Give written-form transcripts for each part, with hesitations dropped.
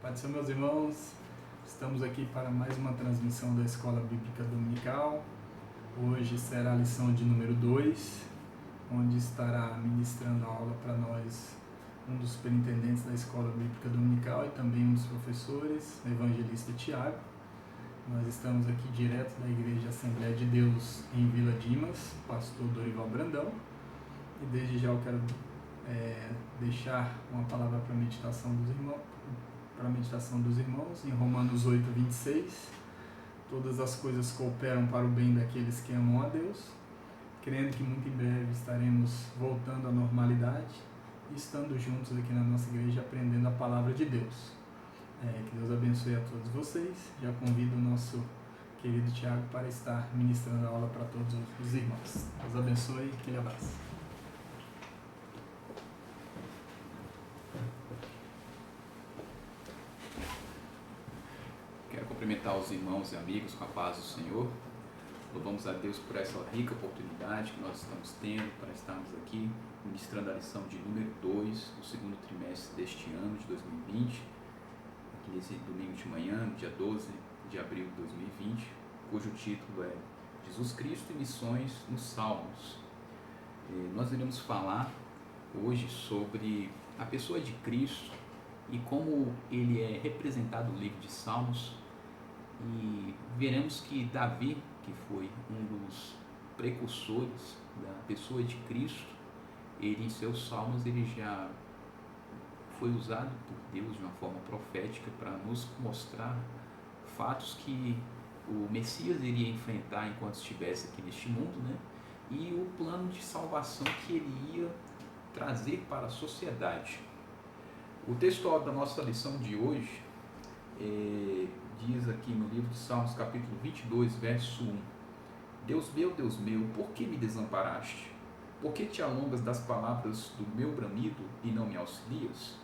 Pai do Senhor, meus irmãos, estamos aqui para mais uma transmissão da Escola Bíblica Dominical. Hoje será a lição de número 2, onde estará ministrando a aula para nós um dos superintendentes da Escola Bíblica Dominical e também um dos professores, o evangelista Tiago. Nós estamos aqui direto da Igreja Assembleia de Deus em Vila Dimas, pastor Dorival Brandão. E desde já eu quero deixar uma palavra para a meditação dos irmãos, em Romanos 8, 26. Todas as coisas cooperam para o bem daqueles que amam a Deus, crendo que muito em breve estaremos voltando à normalidade e estando juntos aqui na nossa igreja aprendendo a palavra de Deus. Que Deus abençoe a todos vocês. Já convido o nosso querido Tiago para estar ministrando a aula para todos os irmãos. Deus abençoe e aquele abraço. Quero cumprimentar os irmãos e amigos com a paz do Senhor. Louvamos a Deus por essa rica oportunidade que nós estamos tendo para estarmos aqui ministrando a lição de número 2 do segundo trimestre deste ano de 2020, aqui nesse domingo de manhã, no dia 12 de abril de 2020, cujo título é Jesus Cristo e Missões nos Salmos. Nós iremos falar hoje sobre a pessoa de Cristo e como ele é representado no livro de Salmos. E veremos que Davi, que foi um dos precursores da pessoa de Cristo, ele em seus salmos ele já foi usado por Deus de uma forma profética para nos mostrar fatos que o Messias iria enfrentar enquanto estivesse aqui neste mundo, né? E o plano de salvação que ele ia trazer para a sociedade. O texto da nossa lição de hoje diz aqui no livro de Salmos, capítulo 22, verso 1: Deus meu, por que me desamparaste? Por que te alongas das palavras do meu bramido e não me auxilias?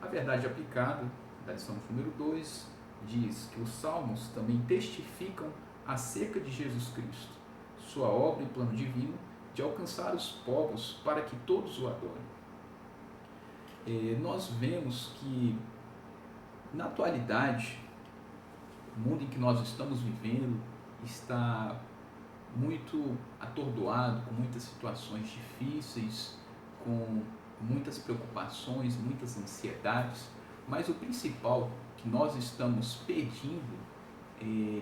A verdade aplicada da lição número 2 diz que os salmos também testificam acerca de Jesus Cristo, sua obra e plano divino de alcançar os povos para que todos o adorem. Nós vemos que na atualidade o mundo em que nós estamos vivendo está muito atordoado, com muitas situações difíceis, com muitas preocupações, muitas ansiedades, mas o principal que nós estamos pedindo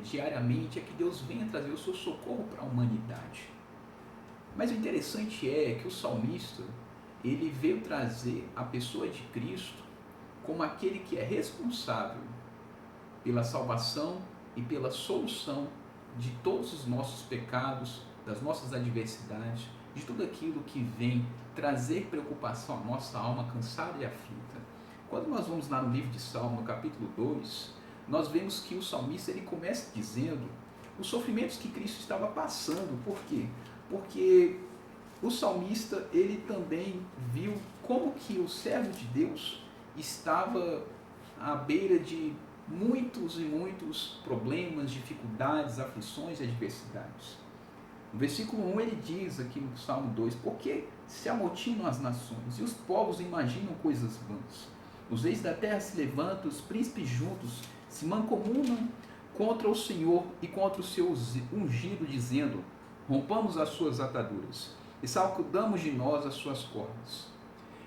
diariamente é que Deus venha trazer o seu socorro para a humanidade. Mas o interessante é que o salmista ele veio trazer a pessoa de Cristo como aquele que é responsável pela salvação e pela solução de todos os nossos pecados, das nossas adversidades, de tudo aquilo que vem trazer preocupação à nossa alma cansada e aflita. Quando nós vamos lá no livro de Salmo, no capítulo 2, nós vemos que o salmista ele começa dizendo os sofrimentos que Cristo estava passando. Por quê? Porque o salmista ele também viu como que o servo de Deus estava à beira de muitos e muitos problemas, dificuldades, aflições e adversidades. No versículo 1 ele diz aqui no Salmo 2: Por que se amotinam as nações e os povos imaginam coisas vãs? Os reis da terra se levantam, os príncipes juntos se mancomunam contra o Senhor e contra o seu ungido, dizendo: Rompamos as suas ataduras e sacudamos de nós as suas cordas.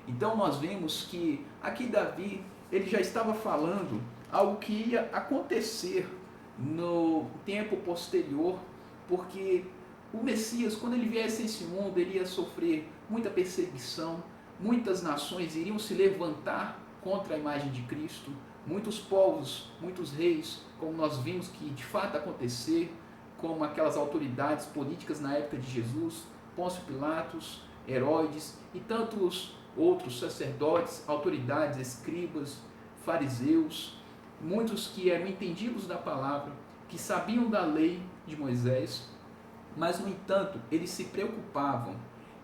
Então nós vemos que aqui Davi ele já estava falando algo que ia acontecer no tempo posterior, porque o Messias, quando ele viesse a esse mundo, ele ia sofrer muita perseguição, muitas nações iriam se levantar contra a imagem de Cristo, muitos povos, muitos reis, como nós vimos que de fato acontecer, como aquelas autoridades políticas na época de Jesus, Pôncio Pilatos, Herodes e tantos outros sacerdotes, autoridades, escribas, fariseus, muitos que eram entendidos da palavra, que sabiam da lei de Moisés, mas no entanto eles se preocupavam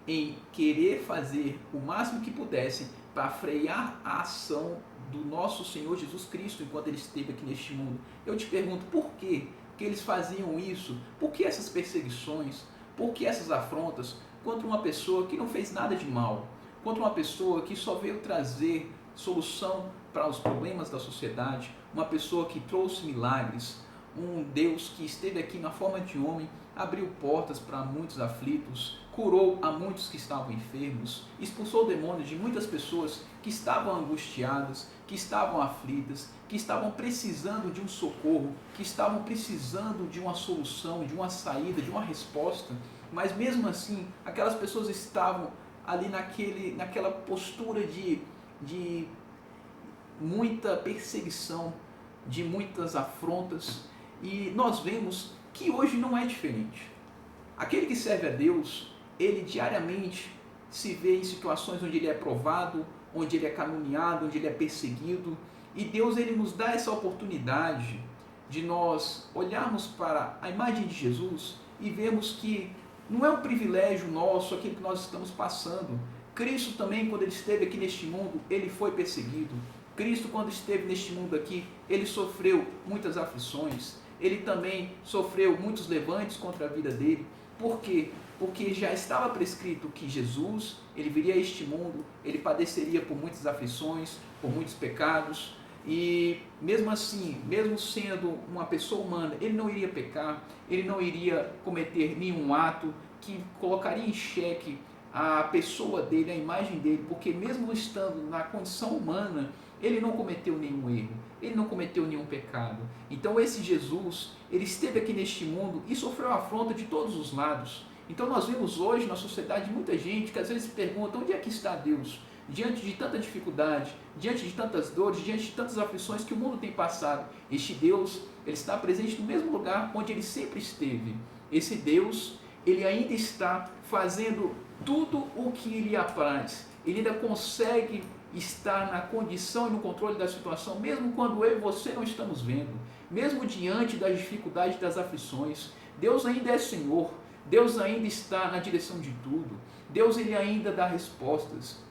em querer fazer o máximo que pudessem para frear a ação do nosso Senhor Jesus Cristo enquanto ele esteve aqui neste mundo. Eu te pergunto, por quê que eles faziam isso? Por que essas perseguições? Por que essas afrontas contra uma pessoa que não fez nada de mal? Contra uma pessoa que só veio trazer solução para os problemas da sociedade, uma pessoa que trouxe milagres, um Deus que esteve aqui na forma de homem, abriu portas para muitos aflitos, curou a muitos que estavam enfermos, expulsou demônios de muitas pessoas que estavam angustiadas, que estavam aflitas, que estavam precisando de um socorro, que estavam precisando de uma solução, de uma saída, de uma resposta, mas mesmo assim, aquelas pessoas estavam ali naquela postura de muita perseguição, de muitas afrontas, e nós vemos que hoje não é diferente. Aquele que serve a Deus, ele diariamente se vê em situações onde ele é provado, onde ele é caluniado, onde ele é perseguido, e Deus ele nos dá essa oportunidade de nós olharmos para a imagem de Jesus e vermos que não é um privilégio nosso aquilo que nós estamos passando. Cristo também, quando ele esteve aqui neste mundo, ele foi perseguido. Cristo, quando esteve neste mundo aqui, ele sofreu muitas aflições. Ele também sofreu muitos levantes contra a vida dele. Por quê? Porque já estava prescrito que Jesus, ele viria a este mundo, ele padeceria por muitas aflições, por muitos pecados, e mesmo assim, mesmo sendo uma pessoa humana, ele não iria pecar, ele não iria cometer nenhum ato que colocaria em xeque a pessoa dele, a imagem dele, porque mesmo estando na condição humana, ele não cometeu nenhum erro, ele não cometeu nenhum pecado. Então esse Jesus, ele esteve aqui neste mundo e sofreu afronta de todos os lados. Então nós vemos hoje na sociedade muita gente que às vezes pergunta: onde é que está Deus? Diante de tanta dificuldade, diante de tantas dores, diante de tantas aflições que o mundo tem passado, este Deus, ele está presente no mesmo lugar onde ele sempre esteve. Esse Deus, ele ainda está fazendo tudo o que lhe apraz. Ele ainda consegue estar na condição e no controle da situação, mesmo quando eu e você não estamos vendo, mesmo diante das dificuldades, das aflições. Deus ainda é Senhor, Deus ainda está na direção de tudo, Deus ele ainda dá respostas,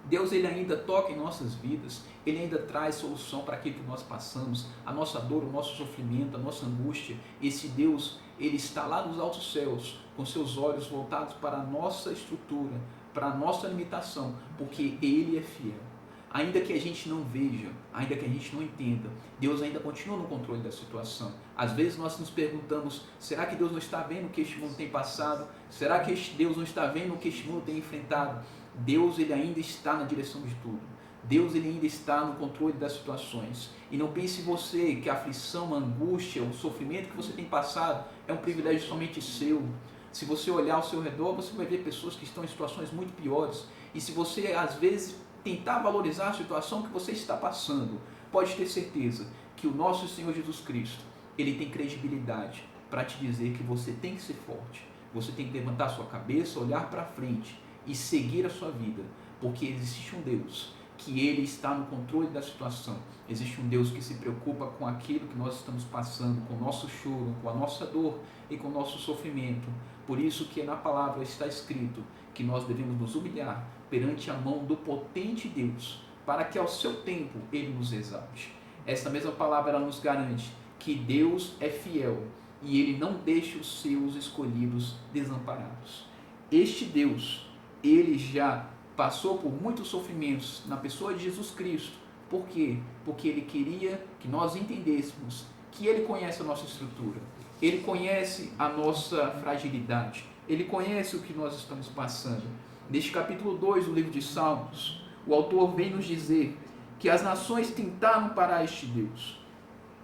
Deus ele ainda toca em nossas vidas, ele ainda traz solução para aquilo que nós passamos, a nossa dor, o nosso sofrimento, a nossa angústia. Esse Deus, ele está lá nos altos céus, com seus olhos voltados para a nossa estrutura, para a nossa limitação, porque ele é fiel. Ainda que a gente não veja, ainda que a gente não entenda, Deus ainda continua no controle da situação. Às vezes nós nos perguntamos: será que Deus não está vendo o que este mundo tem passado? Será que Deus não está vendo o que este mundo tem enfrentado? Deus ele ainda está na direção de tudo. Deus ele ainda está no controle das situações. E não pense você que a aflição, a angústia, o sofrimento que você tem passado é um privilégio somente seu. Se você olhar ao seu redor, você vai ver pessoas que estão em situações muito piores. E se você, às vezes, tentar valorizar a situação que você está passando, pode ter certeza que o nosso Senhor Jesus Cristo, ele tem credibilidade para te dizer que você tem que ser forte. Você tem que levantar sua cabeça, olhar para frente e seguir a sua vida, porque existe um Deus que ele está no controle da situação. Existe um Deus que se preocupa com aquilo que nós estamos passando, com o nosso choro, com a nossa dor e com o nosso sofrimento. Por isso que na palavra está escrito que nós devemos nos humilhar perante a mão do potente Deus, para que ao seu tempo ele nos exalte. Esta mesma palavra ela nos garante que Deus é fiel e ele não deixa os seus escolhidos desamparados. Este Deus, ele já passou por muitos sofrimentos na pessoa de Jesus Cristo. Por quê? Porque ele queria que nós entendêssemos que ele conhece a nossa estrutura, ele conhece a nossa fragilidade, ele conhece o que nós estamos passando. Neste capítulo 2 do livro de Salmos, o autor vem nos dizer que as nações tentaram parar este Deus.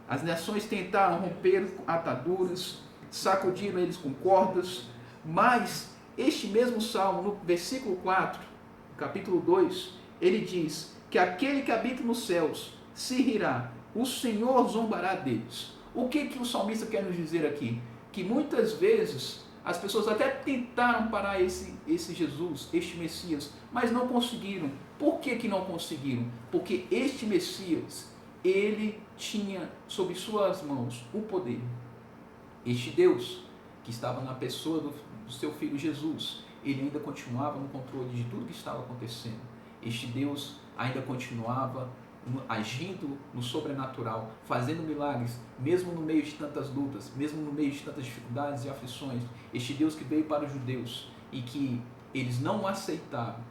As nações tentaram romper ataduras, sacudiram eles com cordas, mas este mesmo Salmo, no versículo 4, capítulo 2, ele diz que aquele que habita nos céus se rirá, o Senhor zombará deles. O que o salmista quer nos dizer aqui? Que muitas vezes as pessoas até tentaram parar esse Jesus, este Messias, mas não conseguiram. Por que não conseguiram? Porque este Messias, ele tinha sob suas mãos o poder. Este Deus, que estava na pessoa do seu Filho Jesus, ele ainda continuava no controle de tudo que estava acontecendo. Este Deus ainda continuava agindo no sobrenatural, fazendo milagres, mesmo no meio de tantas lutas, mesmo no meio de tantas dificuldades e aflições. Este Deus que veio para os judeus e que eles não aceitaram,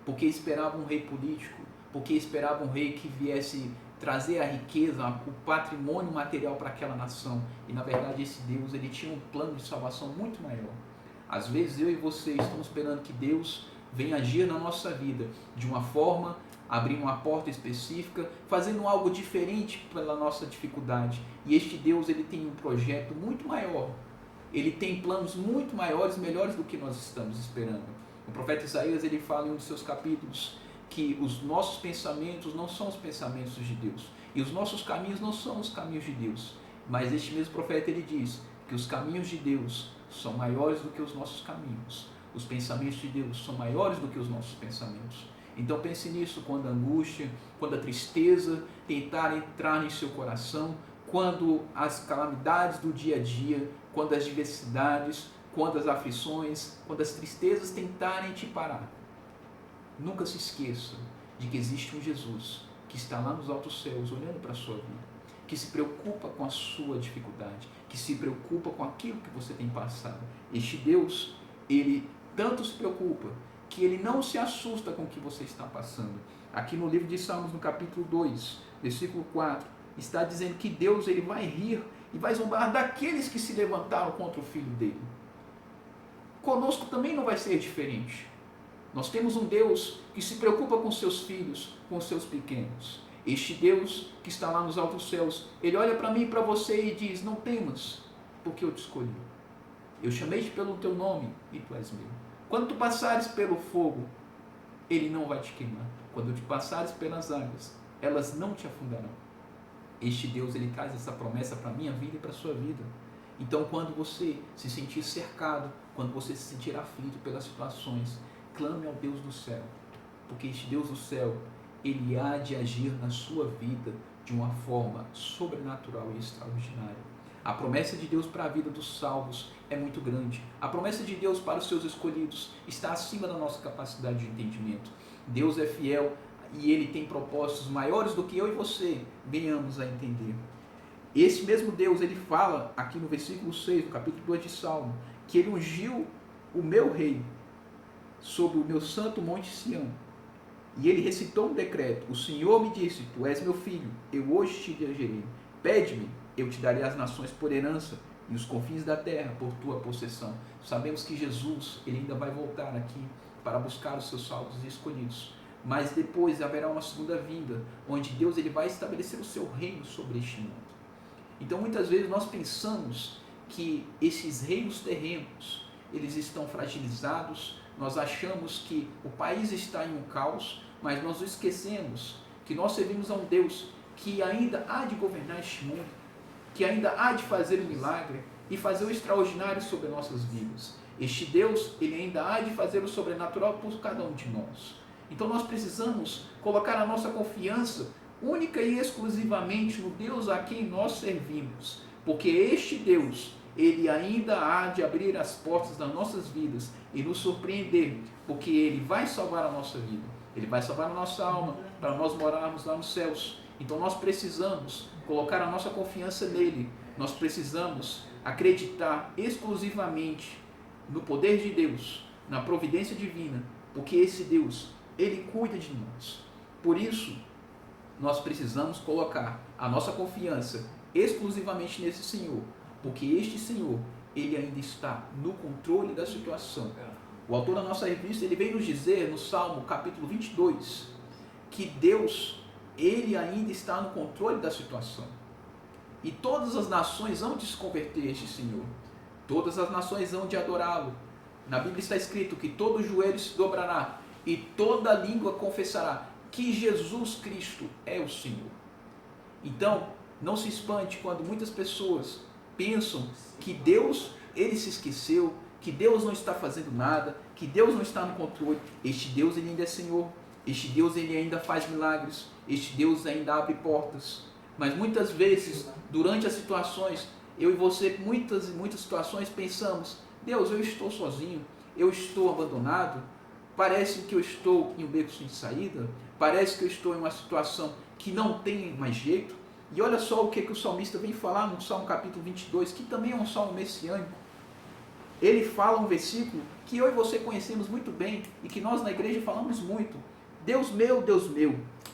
porque esperavam um rei político, porque esperavam um rei que viesse trazer a riqueza, o patrimônio material para aquela nação. E na verdade esse Deus, ele tinha um plano de salvação muito maior. Às vezes eu e você estamos esperando que Deus venha agir na nossa vida de uma forma, abrindo uma porta específica, fazendo algo diferente pela nossa dificuldade. E este Deus, ele tem um projeto muito maior. Ele tem planos muito maiores, melhores do que nós estamos esperando. O profeta Isaías, ele fala em um dos seus capítulos que os nossos pensamentos não são os pensamentos de Deus e os nossos caminhos não são os caminhos de Deus. Mas este mesmo profeta, ele diz que os caminhos de Deus são maiores do que os nossos caminhos. Os pensamentos de Deus são maiores do que os nossos pensamentos. Então pense nisso quando a angústia, quando a tristeza tentar entrar em seu coração, quando as calamidades do dia a dia, quando as diversidades, quando as aflições, quando as tristezas tentarem te parar. Nunca se esqueça de que existe um Jesus que está lá nos altos céus olhando para a sua vida, que se preocupa com a sua dificuldade, que se preocupa com aquilo que você tem passado. Este Deus, ele tanto se preocupa que ele não se assusta com o que você está passando. Aqui no livro de Salmos, no capítulo 2, versículo 4, está dizendo que Deus, ele vai rir e vai zombar daqueles que se levantaram contra o Filho dele. Conosco também não vai ser diferente. Nós temos um Deus que se preocupa com seus filhos, com seus pequenos. Este Deus que está lá nos altos céus, ele olha para mim e para você e diz: não temas, porque eu te escolhi. Eu chamei-te pelo teu nome e tu és meu. Quando tu passares pelo fogo, ele não vai te queimar. Quando tu passares pelas águas, elas não te afundarão. Este Deus, ele traz essa promessa para a minha vida e para a sua vida. Então, quando você se sentir cercado, quando você se sentir aflito pelas situações, clame ao Deus do céu, porque este Deus do céu, ele há de agir na sua vida de uma forma sobrenatural e extraordinária. A promessa de Deus para a vida dos salvos é muito grande. A promessa de Deus para os seus escolhidos está acima da nossa capacidade de entendimento. Deus é fiel e ele tem propósitos maiores do que eu e você venhamos a entender. Esse mesmo Deus, ele fala aqui no versículo 6, no capítulo 2 de Salmo, que ele ungiu o meu rei sobre o meu santo monte Sião. E ele recitou um decreto: o Senhor me disse, tu és meu filho, eu hoje te gerei. Pede-me, eu te darei as nações por herança e os confins da terra por tua possessão. Sabemos que Jesus, ele ainda vai voltar aqui para buscar os seus salvos e escolhidos. Mas depois haverá uma segunda vinda, onde Deus, ele vai estabelecer o seu reino sobre este mundo. Então muitas vezes nós pensamos que esses reinos terrenos, eles estão fragilizados, nós achamos que o país está em um caos, mas nós esquecemos que nós servimos a um Deus que ainda há de governar este mundo, que ainda há de fazer o milagre e fazer o extraordinário sobre nossas vidas. Este Deus, ele ainda há de fazer o sobrenatural por cada um de nós. Então nós precisamos colocar a nossa confiança única e exclusivamente no Deus a quem nós servimos, porque este Deus, ele ainda há de abrir as portas das nossas vidas e nos surpreender, porque ele vai salvar a nossa vida, ele vai salvar a nossa alma, para nós morarmos lá nos céus. Então nós precisamos colocar a nossa confiança nele, nós precisamos acreditar exclusivamente no poder de Deus, na providência divina, porque esse Deus, ele cuida de nós. Por isso, nós precisamos colocar a nossa confiança exclusivamente nesse Senhor, porque este Senhor, ele ainda está no controle da situação. O autor da nossa revista, ele vem nos dizer no Salmo capítulo 22, que Deus, ele ainda está no controle da situação. E todas as nações hão de se converter a este Senhor. Todas as nações hão de adorá-lo. Na Bíblia está escrito que todo joelho se dobrará e toda língua confessará que Jesus Cristo é o Senhor. Então, não se espante quando muitas pessoas pensam que Deus, ele se esqueceu, que Deus não está fazendo nada, que Deus não está no controle. Este Deus, ele ainda é Senhor. Este Deus, ele ainda faz milagres. Este Deus ainda abre portas. Mas muitas vezes, durante as situações, eu e você, muitas e muitas situações, pensamos: Deus, eu estou sozinho, eu estou abandonado, parece que eu estou em um beco sem saída, parece que eu estou em uma situação que não tem mais jeito. E olha só o que o salmista vem falar no Salmo capítulo 22, que também é um salmo messiânico. Ele fala um versículo que eu e você conhecemos muito bem e que nós na igreja falamos muito. Deus meu,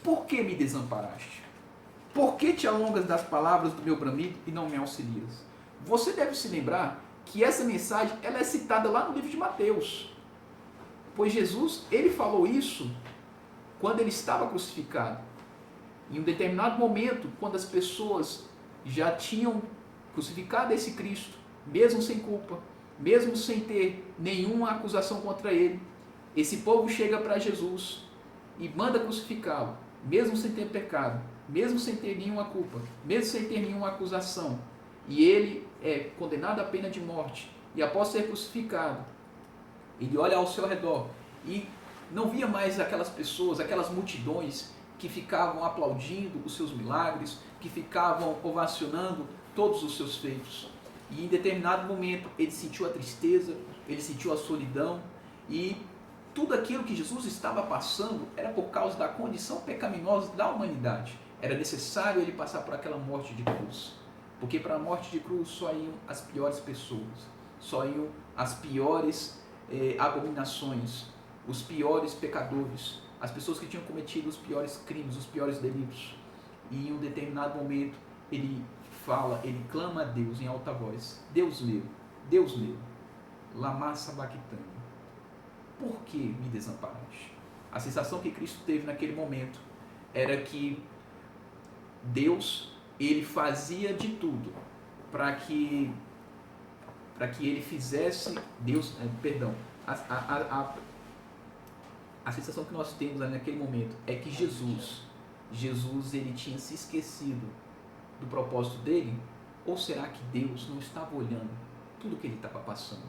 por que me desamparaste? Por que te alongas das palavras do meu bramido e não me auxilias? Você deve se lembrar que essa mensagem ela é citada lá no livro de Mateus. Pois Jesus, ele falou isso quando ele estava crucificado. Em um determinado momento, quando as pessoas já tinham crucificado esse Cristo, mesmo sem culpa, mesmo sem ter nenhuma acusação contra ele, esse povo chega para Jesus e manda crucificá-lo, mesmo sem ter pecado, mesmo sem ter nenhuma culpa, mesmo sem ter nenhuma acusação. E ele é condenado à pena de morte. E após ser crucificado, ele olha ao seu redor e não via mais aquelas pessoas, aquelas multidões que ficavam aplaudindo os seus milagres, que ficavam ovacionando todos os seus feitos. E em determinado momento ele sentiu a tristeza, ele sentiu a solidão, e tudo aquilo que Jesus estava passando era por causa da condição pecaminosa da humanidade. Era necessário ele passar por aquela morte de cruz, porque para a morte de cruz só iam as piores pessoas, só iam as piores abominações, os piores pecadores, as pessoas que tinham cometido os piores crimes, os piores delitos. E em um determinado momento ele fala, ele clama a Deus em alta voz: Deus meu, lama sabachthani, por que me desamparaste? A sensação que Cristo teve naquele momento era que Deus, ele fazia de tudo para que ele fizesse, a sensação que nós temos naquele momento é que Jesus ele tinha se esquecido do propósito dele, ou será que Deus não estava olhando tudo o que ele estava passando?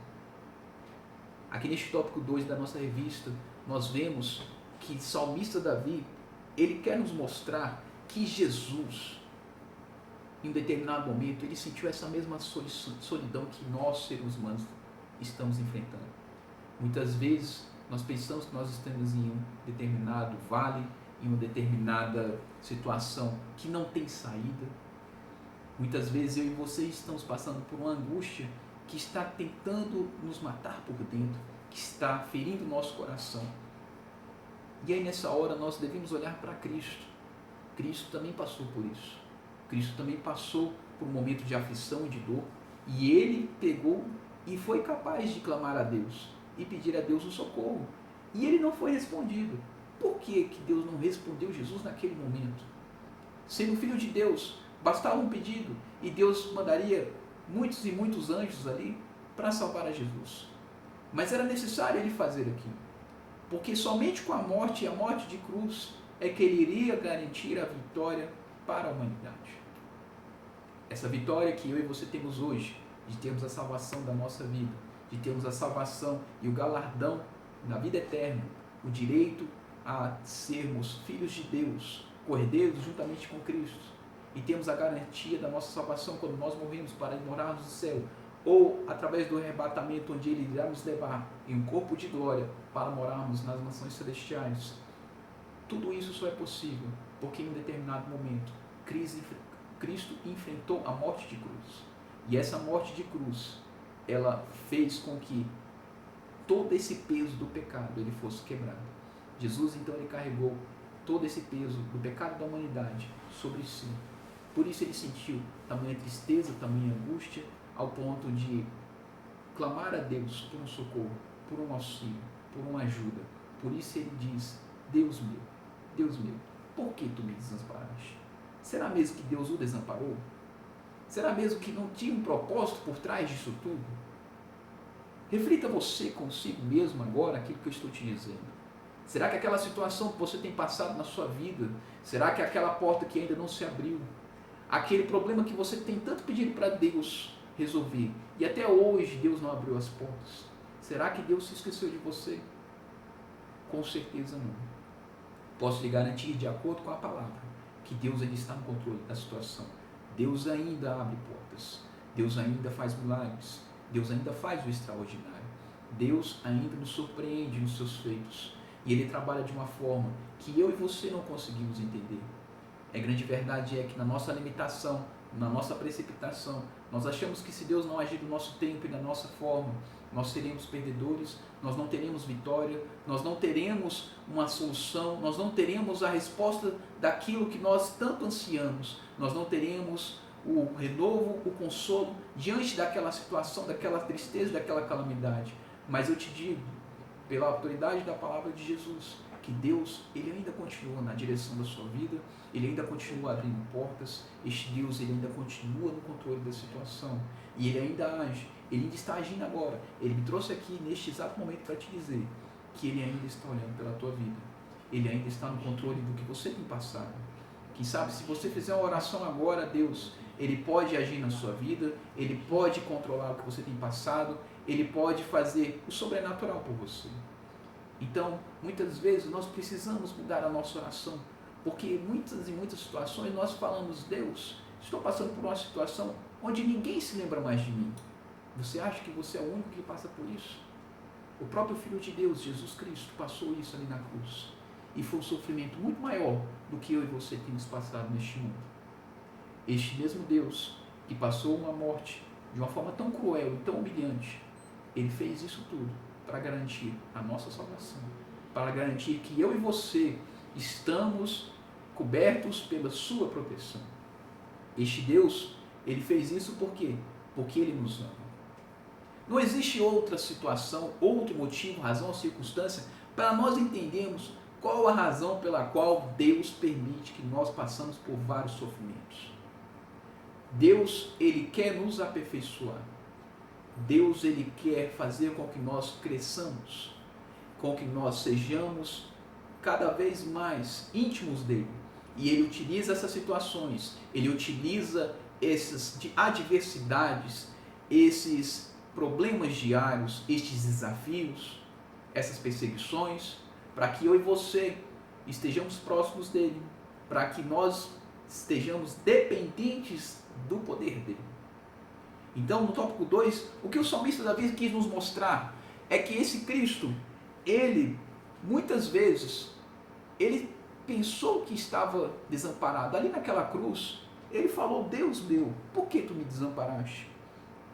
Aqui neste tópico 2 da nossa revista, nós vemos que o salmista Davi, ele quer nos mostrar que Jesus, em um determinado momento, ele sentiu essa mesma solidão que nós, seres humanos, estamos enfrentando. Muitas vezes, nós pensamos que nós estamos em um determinado vale, em uma determinada situação que não tem saída. Muitas vezes eu e você estamos passando por uma angústia que está tentando nos matar por dentro, que está ferindo o nosso coração. E aí nessa hora nós devemos olhar para Cristo. Cristo também passou por isso. Cristo também passou por um momento de aflição e de dor, e ele pegou e foi capaz de clamar a Deus e pedir a Deus o socorro. E ele não foi respondido. Por que Deus não respondeu Jesus naquele momento? Sendo filho de Deus, bastava um pedido e Deus mandaria muitos e muitos anjos ali para salvar a Jesus. Mas era necessário ele fazer aquilo, porque somente com a morte e a morte de cruz é que ele iria garantir a vitória para a humanidade. Essa vitória que eu e você temos hoje, de termos a salvação da nossa vida, de termos a salvação e o galardão na vida eterna, o direito a sermos filhos de Deus, cordeiros juntamente com Cristo, e temos a garantia da nossa salvação quando nós morremos para morarmos no céu, ou através do arrebatamento, onde Ele irá nos levar em um corpo de glória para morarmos nas mansões celestiais. Tudo isso só é possível porque em um determinado momento Cristo enfrentou a morte de cruz. E essa morte de cruz, ela fez com que todo esse peso do pecado ele fosse quebrado. Jesus então ele carregou todo esse peso do pecado da humanidade sobre si. Por isso ele sentiu tamanha tristeza, tamanha angústia, ao ponto de clamar a Deus por um socorro, por um auxílio, por uma ajuda. Por isso ele diz: Deus meu, por que tu me desamparaste? Será mesmo que Deus o desamparou? Será mesmo que não tinha um propósito por trás disso tudo? Reflita você consigo mesmo agora aquilo que eu estou te dizendo. Será que aquela situação que você tem passado na sua vida, será que aquela porta que ainda não se abriu, aquele problema que você tem tanto pedido para Deus resolver, e até hoje Deus não abriu as portas, será que Deus se esqueceu de você? Com certeza não. Posso lhe garantir, de acordo com a palavra, que Deus ainda está no controle da situação. Deus ainda abre portas, Deus ainda faz milagres, Deus ainda faz o extraordinário, Deus ainda nos surpreende nos seus feitos, e Ele trabalha de uma forma que eu e você não conseguimos entender. A grande verdade é que na nossa limitação, na nossa precipitação, nós achamos que se Deus não agir do nosso tempo e da nossa forma, nós seremos perdedores, nós não teremos vitória, nós não teremos uma solução, nós não teremos a resposta daquilo que nós tanto ansiamos, nós não teremos o renovo, o consolo diante daquela situação, daquela tristeza, daquela calamidade. Mas eu te digo, pela autoridade da palavra de Jesus, que Deus, Ele ainda continua na direção da sua vida, Ele ainda continua abrindo portas, este Deus, Ele ainda continua no controle da situação, e Ele ainda age, Ele ainda está agindo agora. Ele me trouxe aqui neste exato momento para te dizer que Ele ainda está olhando pela tua vida, Ele ainda está no controle do que você tem passado. Quem sabe, se você fizer uma oração agora a Deus, Ele pode agir na sua vida, Ele pode controlar o que você tem passado, Ele pode fazer o sobrenatural por você. Então, muitas vezes nós precisamos mudar a nossa oração, porque muitas situações nós falamos: Deus, estou passando por uma situação onde ninguém se lembra mais de mim. Você acha que você é o único que passa por isso? O próprio Filho de Deus, Jesus Cristo, passou isso ali na cruz. E foi um sofrimento muito maior do que eu e você temos passado neste mundo. Este mesmo Deus que passou uma morte de uma forma tão cruel e tão humilhante, Ele fez isso tudo para garantir a nossa salvação, para garantir que eu e você estamos cobertos pela sua proteção. Este Deus, Ele fez isso por quê? Porque Ele nos ama. Não existe outra situação, outro motivo, razão ou circunstância para nós entendermos qual a razão pela qual Deus permite que nós passamos por vários sofrimentos. Deus, Ele quer nos aperfeiçoar. Deus, Ele quer fazer com que nós cresçamos, com que nós sejamos cada vez mais íntimos dEle. E Ele utiliza essas situações, Ele utiliza essas adversidades, esses problemas diários, estes desafios, essas perseguições, para que eu e você estejamos próximos dEle, para que nós estejamos dependentes do poder dEle. Então, no tópico 2, o que o salmista Davi quis nos mostrar é que esse Cristo, Ele, muitas vezes, Ele pensou que estava desamparado. Ali naquela cruz, Ele falou: Deus meu, por que tu me desamparaste?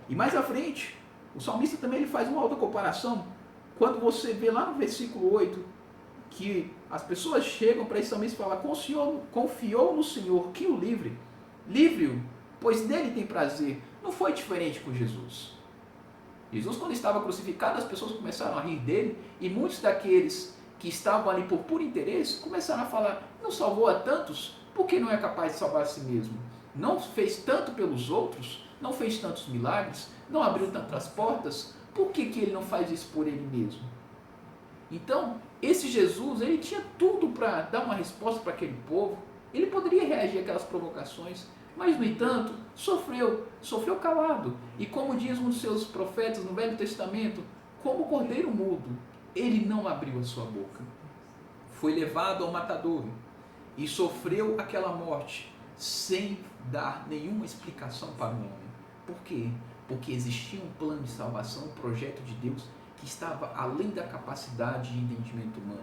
E mais à frente, o salmista também ele faz uma autocomparação, quando você vê lá no versículo 8, que as pessoas chegam para esse salmista e falam: confiou no Senhor que o livre-o, pois nele tem prazer. Não foi diferente com Jesus. Jesus, quando estava crucificado, as pessoas começaram a rir dele, e muitos daqueles que estavam ali por puro interesse começaram a falar: não salvou a tantos, por que não é capaz de salvar a si mesmo? Não fez tanto pelos outros, não fez tantos milagres, não abriu tantas portas, por que ele não faz isso por ele mesmo? Então, esse Jesus, ele tinha tudo para dar uma resposta para aquele povo, ele poderia reagir àquelas provocações, mas, no entanto, sofreu calado. E como diz um dos seus profetas no Velho Testamento, como cordeiro mudo, ele não abriu a sua boca. Foi levado ao matadouro e sofreu aquela morte sem dar nenhuma explicação para o homem. Por quê? Porque existia um plano de salvação, um projeto de Deus que estava além da capacidade de entendimento humano.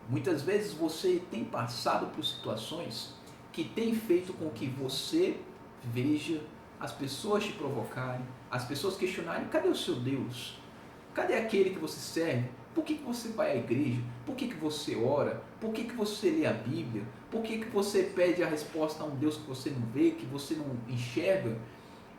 Muitas vezes você tem passado por situações que tem feito com que você veja as pessoas te provocarem, as pessoas questionarem: cadê o seu Deus? Cadê aquele que você serve? Por que você vai à igreja? Por que você ora? Por que você lê a Bíblia? Por que você pede a resposta a um Deus que você não vê, que você não enxerga?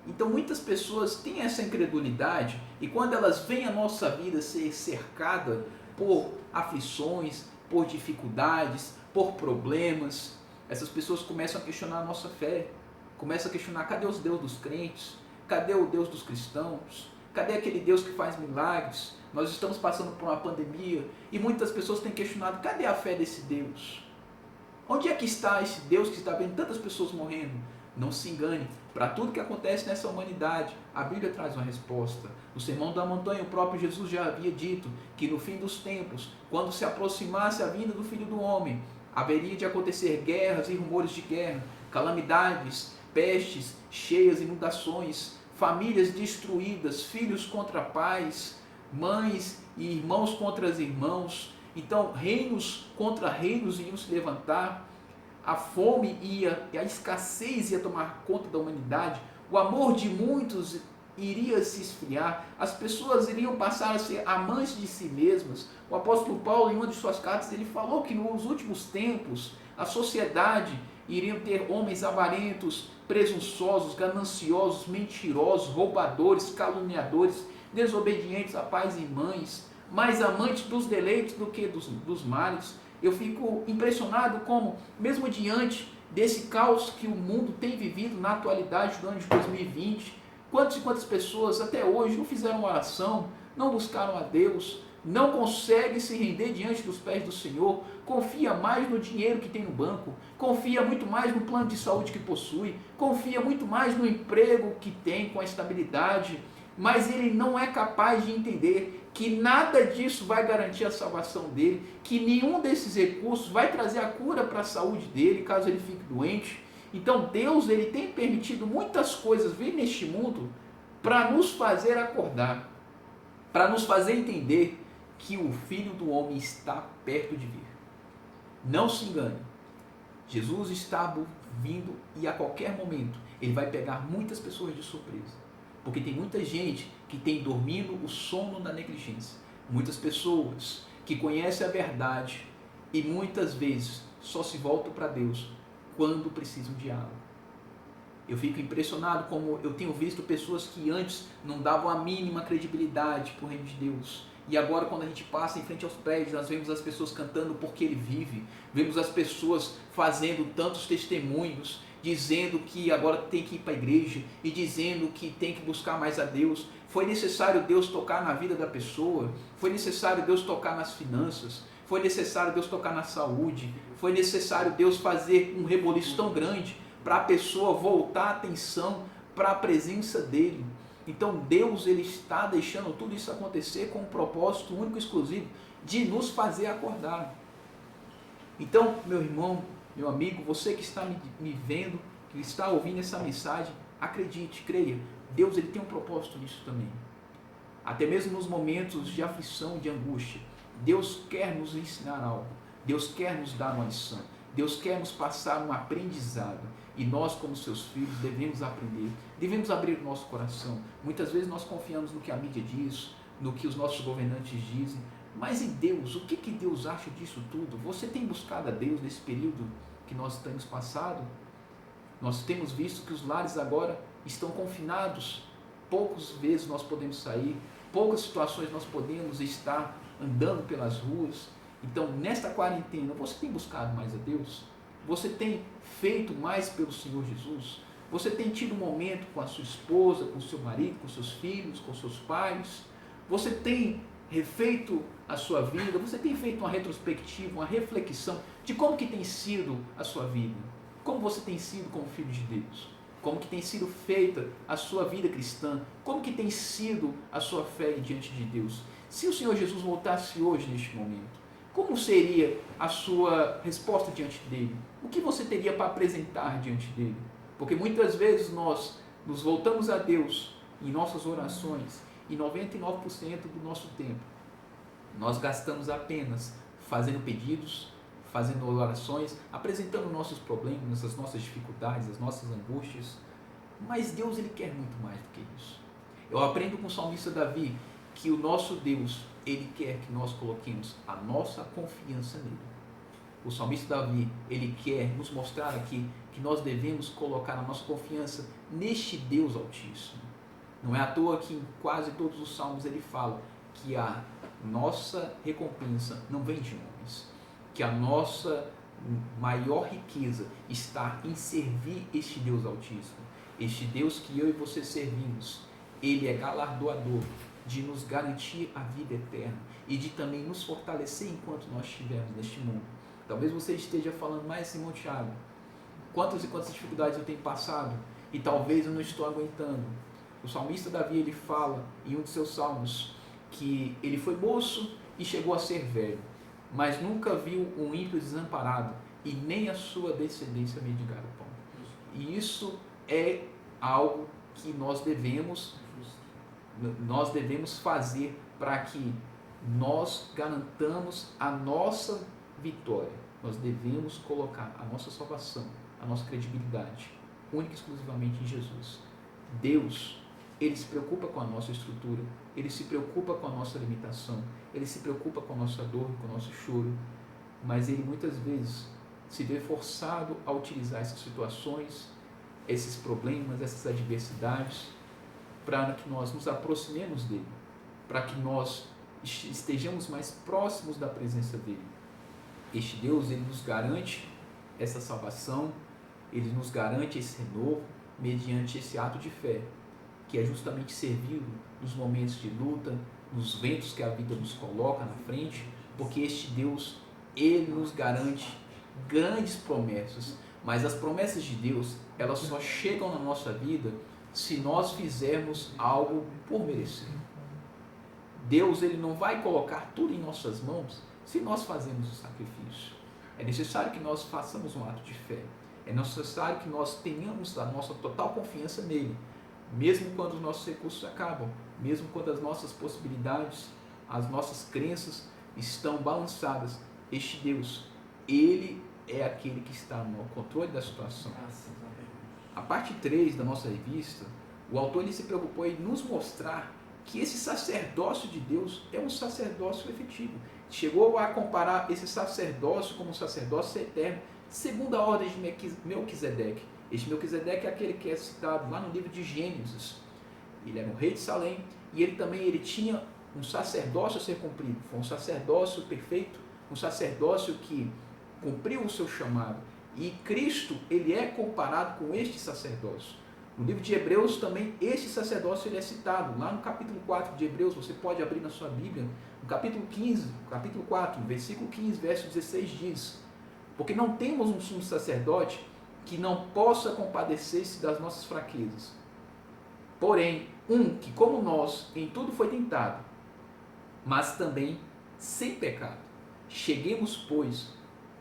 Então muitas pessoas têm essa incredulidade, e quando elas veem a nossa vida ser cercada por aflições, por dificuldades, por problemas, essas pessoas começam a questionar a nossa fé, começam a questionar: cadê os Deus dos crentes? Cadê o Deus dos cristãos? Cadê aquele Deus que faz milagres? Nós estamos passando por uma pandemia e muitas pessoas têm questionado: cadê a fé desse Deus? Onde é que está esse Deus que está vendo tantas pessoas morrendo? Não se engane, para tudo que acontece nessa humanidade, a Bíblia traz uma resposta. No Sermão da Montanha, o próprio Jesus já havia dito que no fim dos tempos, quando se aproximasse a vinda do Filho do Homem, haveria de acontecer guerras e rumores de guerra, calamidades, pestes, cheias, inundações, famílias destruídas, filhos contra pais, mães e irmãos contra irmãos. Então, reinos contra reinos iam se levantar, a fome e a escassez ia tomar conta da humanidade, o amor de muitos iria se esfriar, as pessoas iriam passar a ser amantes de si mesmas. O apóstolo Paulo, em uma de suas cartas, ele falou que nos últimos tempos a sociedade iria ter homens avarentos, presunçosos, gananciosos, mentirosos, roubadores, caluniadores, desobedientes a pais e mães, mais amantes dos deleites do que dos males. Eu fico impressionado como, mesmo diante desse caos que o mundo tem vivido na atualidade do ano de 2020, quantas e quantas pessoas até hoje não fizeram oração, não buscaram a Deus, não conseguem se render diante dos pés do Senhor, confia mais no dinheiro que tem no banco, confia muito mais no plano de saúde que possui, confia muito mais no emprego que tem com a estabilidade, mas ele não é capaz de entender que nada disso vai garantir a salvação dele, que nenhum desses recursos vai trazer a cura para a saúde dele, caso ele fique doente. Então Deus, ele tem permitido muitas coisas vir neste mundo para nos fazer acordar, para nos fazer entender que o Filho do Homem está perto de vir. Não se engane, Jesus está vindo e a qualquer momento ele vai pegar muitas pessoas de surpresa. Porque tem muita gente que tem dormindo o sono da negligência. Muitas pessoas que conhecem a verdade e muitas vezes só se voltam para Deus quando precisam de algo. Eu fico impressionado como eu tenho visto pessoas que antes não davam a mínima credibilidade para o reino de Deus. E agora, quando a gente passa em frente aos prédios, nós vemos as pessoas cantando porque Ele vive. Vemos as pessoas fazendo tantos testemunhos, dizendo que agora tem que ir para a igreja e dizendo que tem que buscar mais a Deus. Foi necessário Deus tocar na vida da pessoa, foi necessário Deus tocar nas finanças, foi necessário Deus tocar na saúde, foi necessário Deus fazer um reboliço tão grande para a pessoa voltar a atenção para a presença dEle. Então Deus, Ele está deixando tudo isso acontecer com um propósito único e exclusivo de nos fazer acordar. Então, meu irmão, meu amigo, você que está me vendo, que está ouvindo essa mensagem, acredite, creia, Deus, ele tem um propósito nisso também. Até mesmo nos momentos de aflição, de angústia, Deus quer nos ensinar algo, Deus quer nos dar uma lição, Deus quer nos passar um aprendizado, e nós, como seus filhos, devemos aprender, devemos abrir o nosso coração. Muitas vezes nós confiamos no que a mídia diz, no que os nossos governantes dizem, mas em Deus, o que Deus acha disso tudo? Você tem buscado a Deus nesse período que nós temos passado? Nós temos visto que os lares agora estão confinados, poucas vezes nós podemos sair, poucas situações nós podemos estar andando pelas ruas. Então, nesta quarentena, você tem buscado mais a Deus? Você tem feito mais pelo Senhor Jesus? Você tem tido um momento com a sua esposa, com o seu marido, com seus filhos, com seus pais? Você tem refeito a sua vida? Você tem feito uma retrospectiva, uma reflexão de como que tem sido a sua vida? Como você tem sido como filho de Deus? Como que tem sido feita a sua vida cristã? Como que tem sido a sua fé diante de Deus? Se o Senhor Jesus voltasse hoje neste momento, como seria a sua resposta diante dele? O que você teria para apresentar diante dele? Porque muitas vezes nós nos voltamos a Deus em nossas orações e 99% do nosso tempo nós gastamos apenas fazendo pedidos, fazendo orações, apresentando nossos problemas, as nossas dificuldades, as nossas angústias. Mas Deus, ele quer muito mais do que isso. Eu aprendo com o salmista Davi que o nosso Deus, ele quer que nós coloquemos a nossa confiança nele. O salmista Davi, ele quer nos mostrar aqui que nós devemos colocar a nossa confiança neste Deus Altíssimo. Não é à toa que em quase todos os salmos ele fala que a nossa recompensa não vem de homens, que a nossa maior riqueza está em servir este Deus Altíssimo. Este Deus que eu e você servimos, ele é galardoador de nos garantir a vida eterna e de também nos fortalecer enquanto nós estivermos neste mundo. Talvez você esteja falando, mas Simão Thiago, quantas e quantas dificuldades eu tenho passado e talvez eu não estou aguentando. O salmista Davi, ele fala em um de seus salmos que ele foi moço e chegou a ser velho, mas nunca viu um ímpio desamparado e nem a sua descendência mendigar o pão. E isso é algo que nós devemos fazer para que nós garantamos a nossa vitória. nós devemos colocar a nossa salvação, a nossa credibilidade, única e exclusivamente em Jesus. Deus, Ele se preocupa com a nossa estrutura, Ele se preocupa com a nossa limitação, Ele se preocupa com a nossa dor, com o nosso choro, mas Ele muitas vezes se vê forçado a utilizar essas situações, esses problemas, essas adversidades, para que nós nos aproximemos dEle, para que nós estejamos mais próximos da presença dEle. Este Deus, Ele nos garante essa salvação, Ele nos garante esse renovo, mediante esse ato de fé, que é justamente servido nos momentos de luta, nos ventos que a vida nos coloca na frente, porque este Deus, Ele nos garante grandes promessas, mas as promessas de Deus, elas só chegam na nossa vida se nós fizermos algo por merecer. Deus, Ele não vai colocar tudo em nossas mãos se nós fazemos o sacrifício. É necessário que nós façamos um ato de fé. É necessário que nós tenhamos a nossa total confiança nele, mesmo quando os nossos recursos acabam, mesmo quando as nossas possibilidades, as nossas crenças estão balançadas. Este Deus, Ele é aquele que está no controle da situação. A parte 3 da nossa revista, o autor ele se preocupou em nos mostrar que esse sacerdócio de Deus é um sacerdócio efetivo. Chegou a comparar esse sacerdócio como um sacerdócio eterno, segundo a ordem de Melquisedeque. Este Melquisedeque é aquele que é citado lá no livro de Gênesis. Ele era um rei de Salém e ele tinha um sacerdócio a ser cumprido. Foi um sacerdócio perfeito, um sacerdócio que cumpriu o seu chamado. E Cristo, ele é comparado com este sacerdócio. No livro de Hebreus também, este sacerdócio ele é citado. Lá no capítulo 4 de Hebreus, você pode abrir na sua Bíblia, no capítulo 15, capítulo 4, versículo 15, verso 16 diz: porque não temos um sumo sacerdote que não possa compadecer-se das nossas fraquezas. Porém, um que como nós em tudo foi tentado, mas também sem pecado. Cheguemos, pois,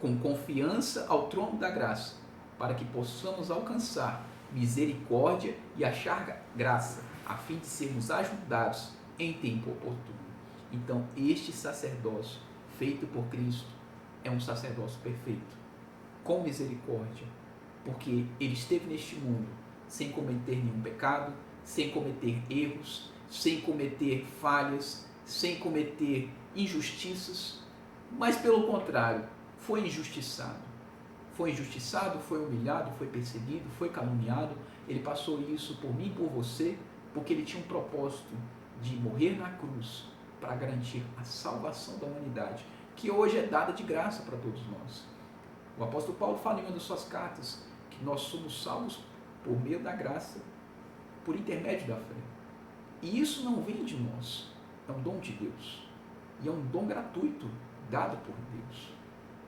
com confiança ao trono da graça, para que possamos alcançar misericórdia e achar graça, a fim de sermos ajudados em tempo oportuno. Então, este sacerdócio feito por Cristo é um sacerdócio perfeito, com misericórdia, porque Ele esteve neste mundo sem cometer nenhum pecado, sem cometer erros, sem cometer falhas, sem cometer injustiças, mas pelo contrário, foi injustiçado. Foi injustiçado, foi humilhado, foi perseguido, foi caluniado. Ele passou isso por mim e por você, porque Ele tinha um propósito de morrer na cruz para garantir a salvação da humanidade, que hoje é dada de graça para todos nós. O apóstolo Paulo fala em uma das suas cartas que nós somos salvos por meio da graça, por intermédio da fé. E isso não vem de nós, é um dom de Deus. E é um dom gratuito, dado por Deus.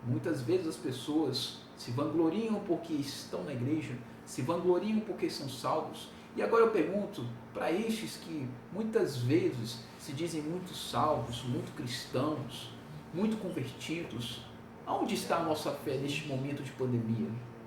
Muitas vezes as pessoas se vangloriam porque estão na igreja, se vangloriam porque são salvos. E agora eu pergunto para estes que muitas vezes se dizem muito salvos, muito cristãos, muito convertidos, aonde está a nossa fé neste momento de pandemia?